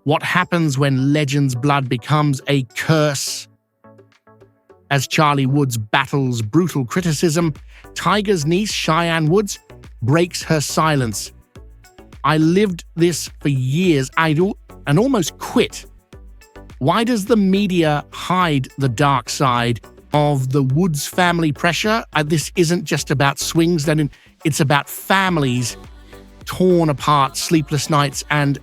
What happens when legend's blood becomes a curse? As Charlie Woods battles brutal criticism, Tiger's niece, Cheyenne Woods, breaks her silence. I lived this for years and almost quit. Why does the media hide the dark side of the Woods family pressure? This isn't just about swings, it's about families torn apart, sleepless nights, and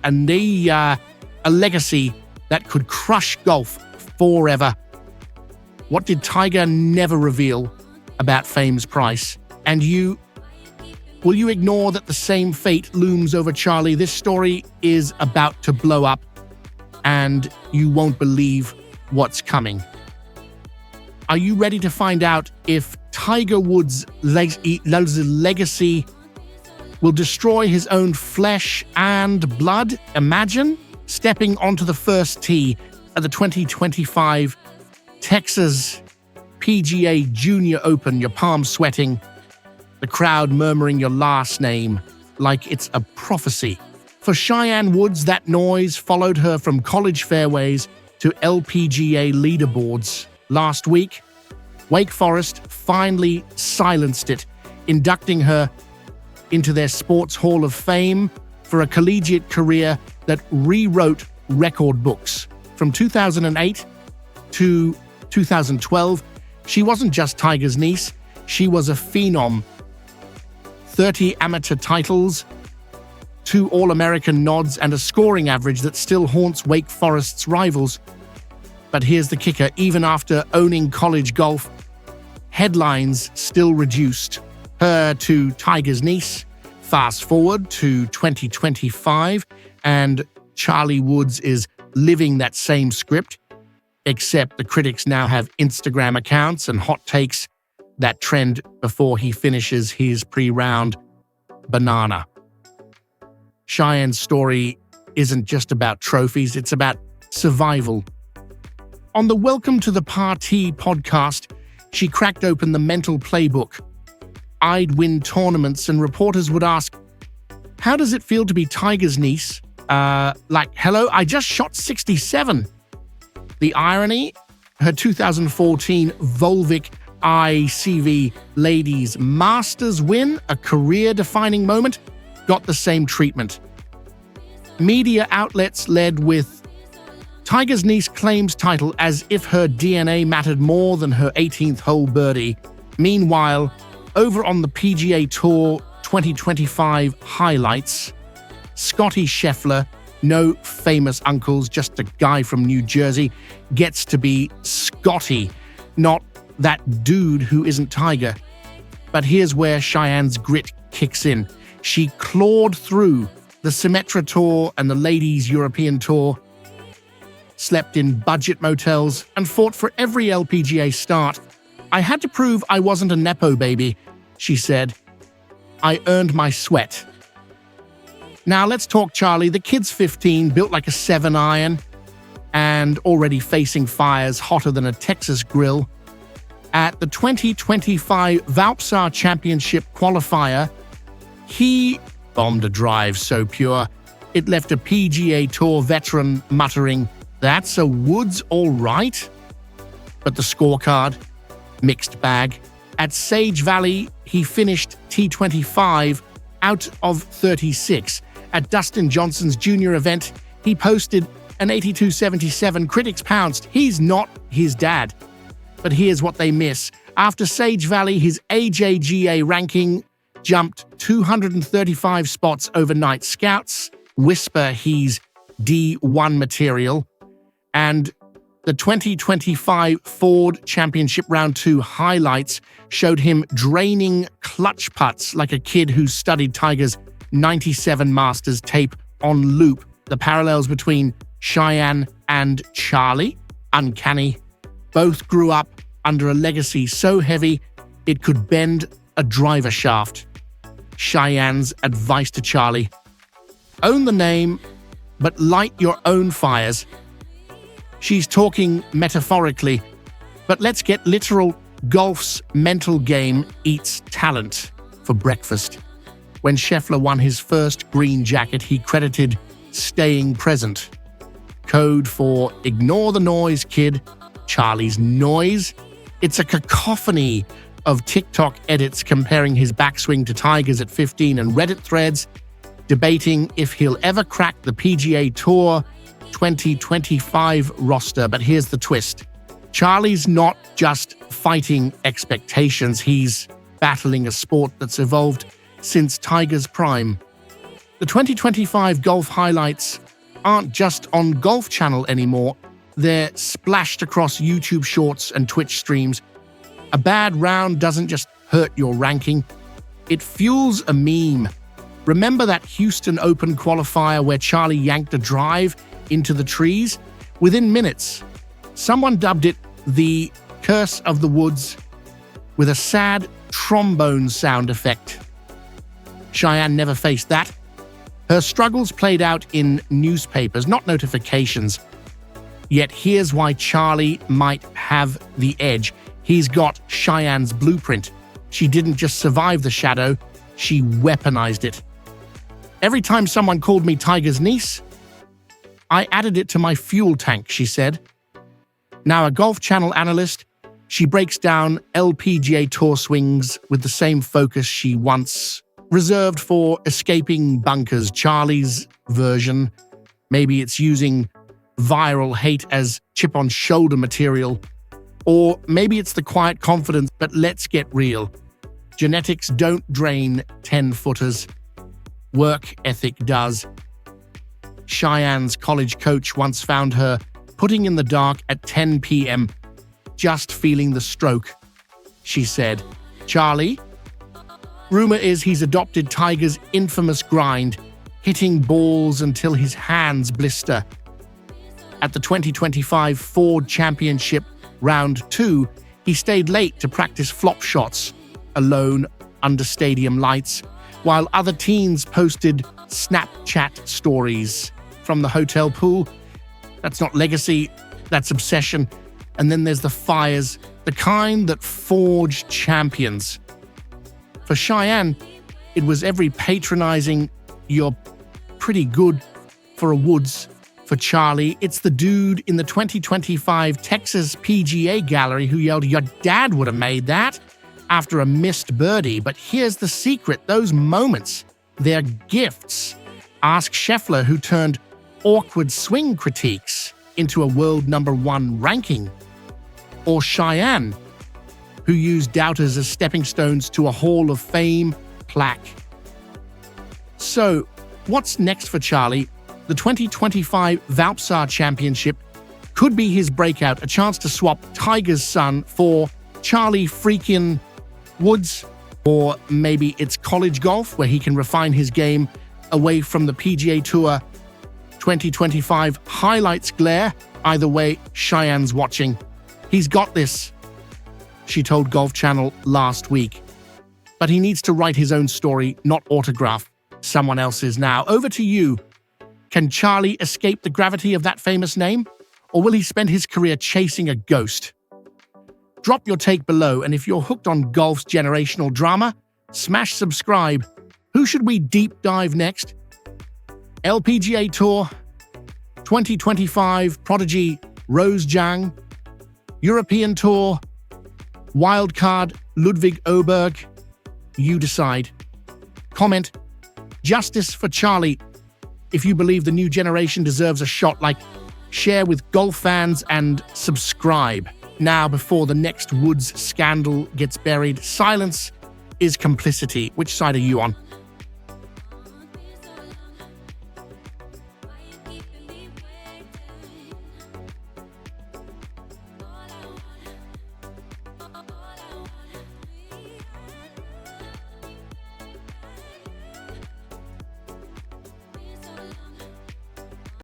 a legacy that could crush golf forever. What did Tiger never reveal about fame's price? And will you ignore that the same fate looms over Charlie? This story is about to blow up, and you won't believe what's coming. Are you ready to find out if Tiger Woods' legacy will destroy his own flesh and blood? Imagine stepping onto the first tee at the 2025 Texas PGA Junior Open, your palms sweating, the crowd murmuring your last name like it's a prophecy. For Cheyenne Woods, that noise followed her from college fairways to LPGA leaderboards. Last week, Wake Forest finally silenced it, inducting her into their Sports Hall of Fame for a collegiate career that rewrote record books. From 2008 to 2012, she wasn't just Tiger's niece, she was a phenom. 30 amateur titles, 2 All-American nods, and a scoring average that still haunts Wake Forest's rivals. But here's the kicker: even after owning college golf, headlines still reduced her to Tiger's niece. Fast forward to 2025, and Charlie Woods is living that same script, except the critics now have Instagram accounts and hot takes that trend before he finishes his pre-round banana. Cheyenne's story isn't just about trophies, it's about survival. On the Welcome to the Party podcast, she cracked open the mental playbook. I'd win tournaments and reporters would ask, how does it feel to be Tiger's niece? Hello, I just shot 67. The irony? Her 2014 Volvik RACV Ladies Masters win, a career-defining moment, got the same treatment. Media outlets led with Tiger's niece claims title as if her DNA mattered more than her 18th hole birdie. Meanwhile, over on the PGA Tour 2025 highlights, Scottie Scheffler, no famous uncles, just a guy from New Jersey, gets to be Scottie, not that dude who isn't Tiger. But here's where Cheyenne's grit kicks in. She clawed through the Symetra Tour and the Ladies European Tour, slept in budget motels, and fought for every LPGA start. I had to prove I wasn't a nepo baby, she said. I earned my sweat. Now let's talk Charlie. The kid's 15, built like a 7-iron, and already facing fires hotter than a Texas grill. At the 2025 Valpsar Championship qualifier, he bombed a drive so pure, it left a PGA Tour veteran muttering, "That's a Woods all right?" But the scorecard? Mixed bag. At Sage Valley, he finished T25 out of 36. At Dustin Johnson's junior event, he posted an 82.77. Critics pounced. He's not his dad. But here's what they miss. After Sage Valley, his AJGA ranking jumped 235 spots overnight. Scouts whisper he's D1 material. And the 2025 Ford Championship Round 2 highlights showed him draining clutch putts like a kid who studied Tiger's 97 Masters tape on loop. The parallels between Cheyenne and Charlie? Uncanny. Both grew up under a legacy so heavy it could bend a driver shaft. Cheyenne's advice to Charlie: own the name, but light your own fires. She's talking metaphorically, but let's get literal. Golf's mental game eats talent for breakfast. When Scheffler won his first green jacket, he credited staying present. code for ignore the noise, kid. Charlie's noise. It's a cacophony of TikTok edits comparing his backswing to Tiger's at 15 and Reddit threads debating if he'll ever crack the PGA Tour 2025 roster. But here's the twist. Charlie's not just fighting expectations, he's battling a sport that's evolved since Tiger's prime. The 2025 golf highlights aren't just on Golf Channel anymore. They're splashed across YouTube Shorts and Twitch streams. A bad round doesn't just hurt your ranking, it fuels a meme. Remember that Houston Open qualifier where Charlie yanked a drive into the trees? Within minutes, someone dubbed it the Curse of the Woods with a sad trombone sound effect. Cheyenne never faced that. Her struggles played out in newspapers, not notifications. Yet here's why Charlie might have the edge. He's got Cheyenne's blueprint. She didn't just survive the shadow, she weaponized it. Every time someone called me Tiger's niece, I added it to my fuel tank, she said. Now a Golf Channel analyst, she breaks down LPGA Tour swings with the same focus she once reserved for escaping bunkers. Charlie's version, maybe it's using viral hate as chip-on-shoulder material, or maybe it's the quiet confidence, but let's get real. Genetics don't drain 10-footers. Work ethic does. Cheyenne's college coach once found her putting in the dark at 10 p.m., just feeling the stroke. She said, Charlie? Rumor is he's adopted Tiger's infamous grind, hitting balls until his hands blister. At the 2025 Ford Championship Round 2, he stayed late to practice flop shots, alone under stadium lights, while other teens posted Snapchat stories from the hotel pool. That's not legacy, that's obsession. And then there's the fires, the kind that forge champions. For Cheyenne, it was every patronizing, you're pretty good for a Woods. For Charlie, it's the dude in the 2025 Texas PGA gallery who yelled, your dad would have made that, after a missed birdie. But here's the secret, those moments, they're gifts. Ask Scheffler, who turned awkward swing critiques into a world #1 ranking. Or Cheyenne, who used doubters as stepping stones to a Hall of Fame plaque. So, what's next for Charlie? The 2025 Valpsar Championship could be his breakout, a chance to swap Tiger's son for Charlie freaking Woods. Or maybe it's college golf, where he can refine his game away from the PGA Tour 2025 highlights glare. Either way, Cheyenne's watching. He's got this, she told Golf Channel last week. But he needs to write his own story, not autograph someone else's. Now, over to you. Can Charlie escape the gravity of that famous name? Or will he spend his career chasing a ghost? Drop your take below, and if you're hooked on golf's generational drama, smash subscribe. Who should we deep dive next? LPGA Tour, 2025 prodigy Rose Zhang, European Tour, wildcard Ludwig Oberg. You decide. Comment, justice for Charlie. If you believe the new generation deserves a shot, like, share with golf fans, and subscribe. Now, before the next Woods scandal gets buried, silence is complicity. Which side are you on?